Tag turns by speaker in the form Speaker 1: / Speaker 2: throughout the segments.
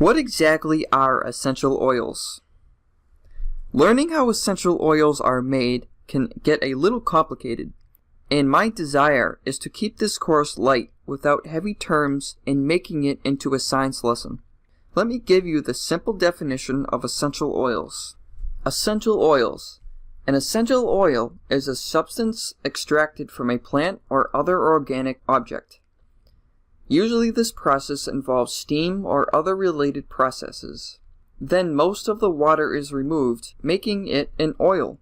Speaker 1: What exactly are essential oils? Learning how essential oils are made can get a little complicated, and my desire is to keep this course light without heavy terms and making it into a science lesson. Let me give you the simple definition of essential oils. Essential oils. An essential oil is a substance extracted from a plant or other organic object. Usually this process involves steam or other related processes. Then most of the water is removed, making it an oil.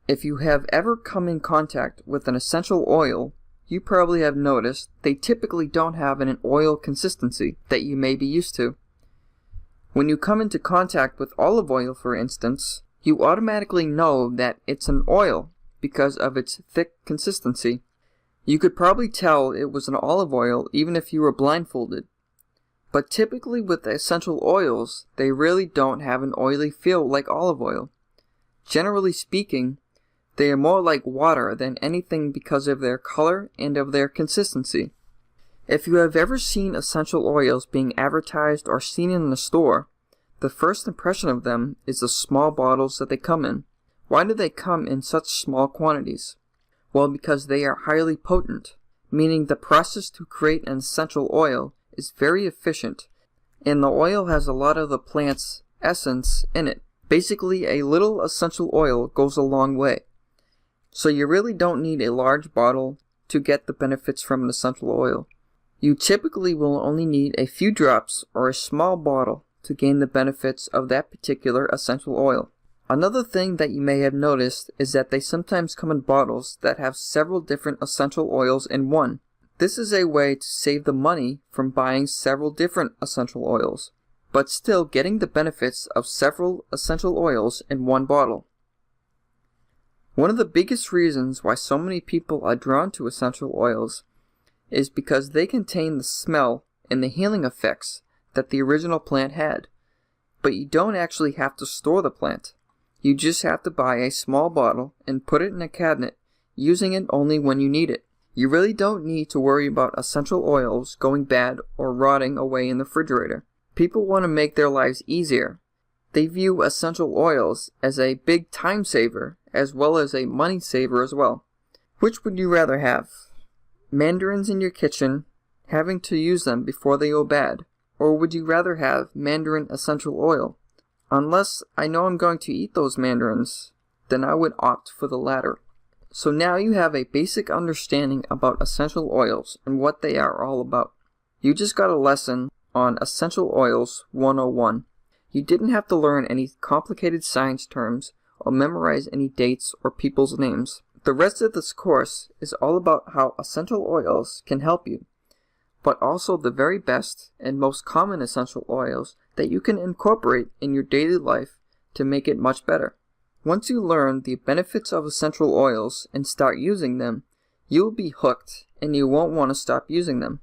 Speaker 1: If you have ever come in contact with an essential oil, you probably have noticed they typically don't have an oil consistency that you may be used to. When you come into contact with olive oil, for instance, you automatically know that it's an oil because of its thick consistency. You could probably tell it was an olive oil even if you were blindfolded. But typically with essential oils, they really don't have an oily feel like olive oil. Generally speaking, they are more like water than anything because of their color and of their consistency. If you have ever seen essential oils being advertised or seen in the store, the first impression of them is the small bottles that they come in. Why do they come in such small quantities? Well, because they are highly potent, meaning the process to create an essential oil is very efficient, and the oil has a lot of the plant's essence in it. Basically, a little essential oil goes a long way. So you really don't need a large bottle to get the benefits from an essential oil. You typically will only need a few drops or a small bottle to gain the benefits of that particular essential oil. Another thing that you may have noticed is that they sometimes come in bottles that have several different essential oils in one. This is a way to save the money from buying several different essential oils, but still getting the benefits of several essential oils in one bottle. One of the biggest reasons why so many people are drawn to essential oils is because they contain the smell and the healing effects that the original plant had. But you don't actually have to store the plant. You just have to buy a small bottle and put it in a cabinet, using it only when you need it. You really don't need to worry about essential oils going bad or rotting away in the refrigerator. People want to make their lives easier. They view essential oils as a big time saver as well as a money saver as well. Which would you rather have? Mandarins in your kitchen, having to use them before they go bad? Or would you rather have mandarin essential oil? Unless I know I'm going to eat those mandarins, then I would opt for the latter. So now you have a basic understanding about essential oils and what they are all about. You just got a lesson on Essential Oils 101. You didn't have to learn any complicated science terms or memorize any dates or people's names. The rest of this course is all about how essential oils can help you, but also the very best and most common essential oils that you can incorporate in your daily life to make it much better. Once you learn the benefits of essential oils and start using them, you will be hooked and you won't want to stop using them.